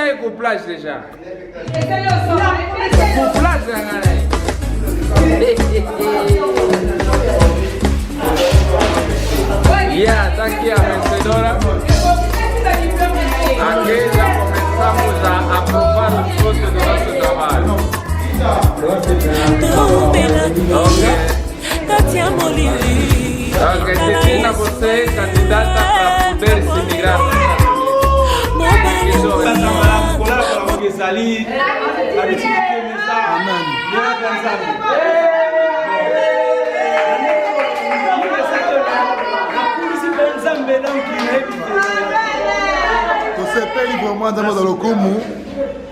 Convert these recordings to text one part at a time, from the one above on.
est couplage déjà. Couplage yeah, está aqui a vencedora. Aqui já começamos a aprovar os frutos do nosso trabalho. Ok, Titina, você é candidata para poder se migrar. Você pega vraiment dans le commun.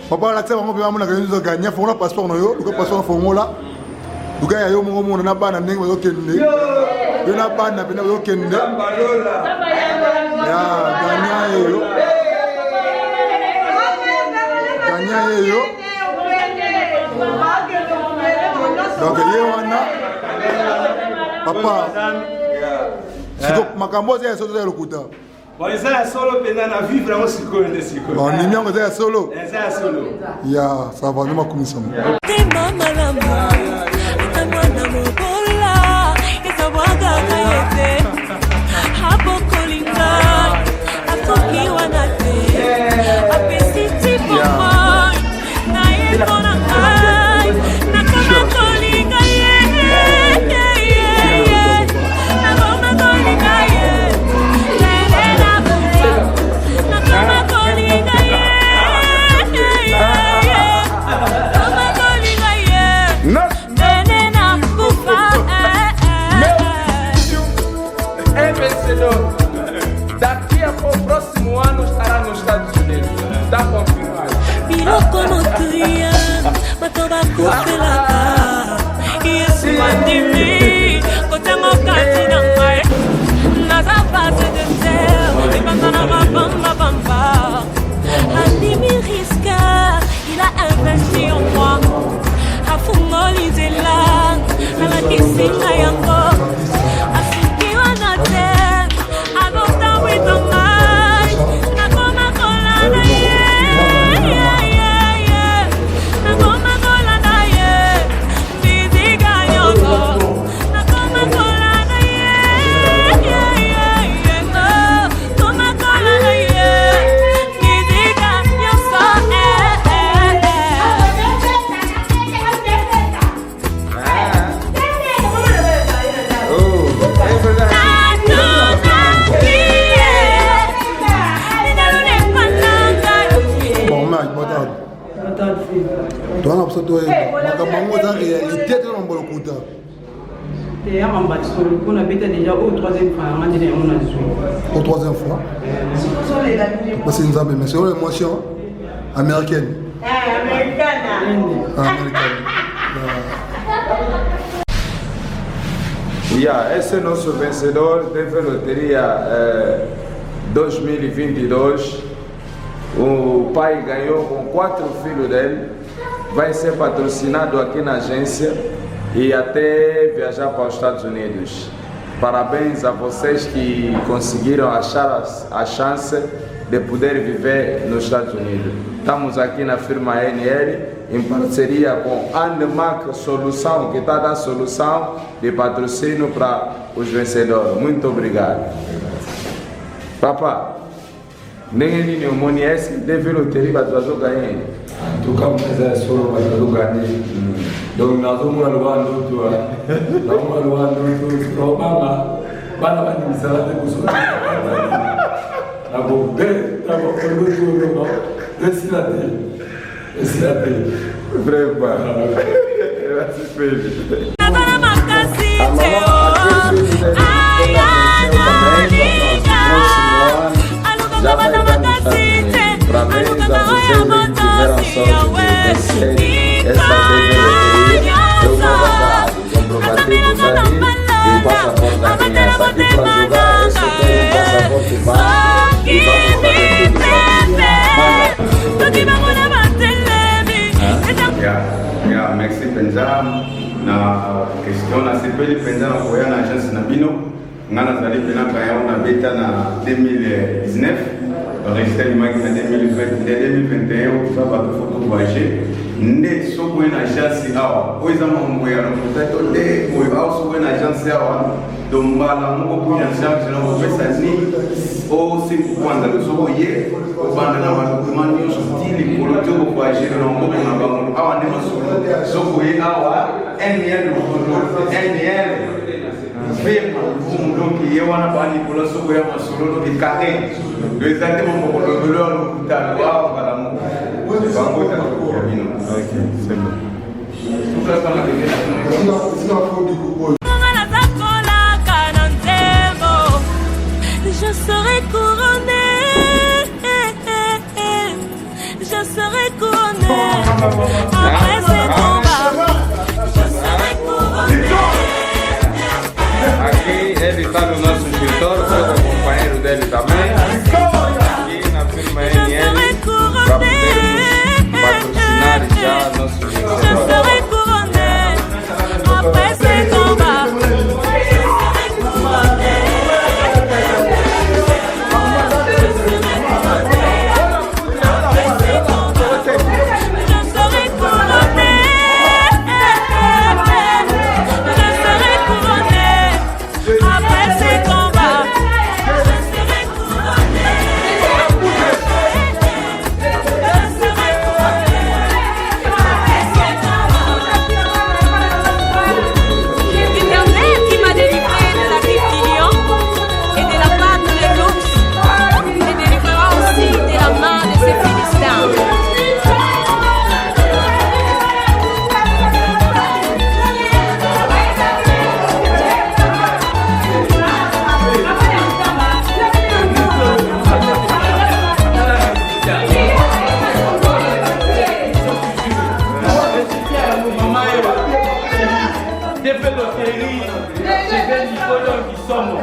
Papa la tsaba ngobe amuna kanyo gagner fona passeport no yo, ko passeport fongola. Duka ya yo mo na bana ndenge bazo kende. Yo na bana pena bazo kende. Ya gagner yo. Gagner yo. Donc ye wana papa. Siko makambo za soto za lokuta. Bon, ça est solo pendant la vie vraiment si quoi de si quoi. Bon, ni mieux que ça solo. Ça solo. Ya, ça va nous ma commission. Daqui a pouco, próximo ano, estará nos Estados Unidos. Está confirmado. Virou como triângulo, mas toda coisa lá. E esse mim, conta uma carta não vai. Nas avazes do céu, e bandana bamba bamba. Ali me risca, il a investi en moi. A fumoliser là, ela disse na yango. Assim que eu anotei. Toi, tu as réalité de l'embolokuta. Pour troisième fois. Parce que nous avons mais c'est une émotion américaine. Américaine. Yeah, esse é nosso vencedor da loteria 2022. O pai ganhou com 4 filhos dele. Vai ser patrocinado aqui na agência e até viajar para os Estados Unidos. Parabéns a vocês que conseguiram achar a chance de poder viver nos Estados Unidos. Estamos aqui na firma NL em parceria com Andemac Solução, que está dando solução de patrocínio para os vencedores. Muito obrigado. Papá, nem ele nem o Monies deve loteria para ganhar. Tu como é solo para lugar ni donc nós vamos lugar do tu vamos lugar do tu Obama bana bani misala de kuso na bo de na bo do tu no desilate breva vai se feliz já vai para parabéns a vocês que tiveram sorte de vencer essa loteria. Eu vou guardar os comprovativos aí e o passaporte da criança aqui para jogar. Esse tem o passaporte básico e vamos fazer tudo para merci Penjam na questão na CPL Penjam apoiar na agência na Bino. Ngana zali pena kaya na beta na 2019. Restez en 2021, ça va tout photo voyager. Nde soko na agence awa oiza mambo ya peut-être nde oyo awa soko na agence awa dombala moko pour ya charge na pesa ni o si kwanza soko ye banda na madocument yo style pour le job voyager na moko na bango awa ne soko ye awa NL Vema, donc il y a un bani pour le soko ya masolo donc carré. Exactement pour le voleur l'hôpital. Waouh, voilà mon. Bango ta ko camino. OK, c'est bon. Tout ça par la je serai couronné. Je serai couronné. Après ces combats, je serai couronné. Aqui ele está no nosso escritório, foi com o companheiro dele também. Aqui na firma NL, para podermos patrocinar já nosso escritório. Je serai couronné après ces combats. J'ai fait l'hôtellerie, j'ai fait l'hypodome qui sommes.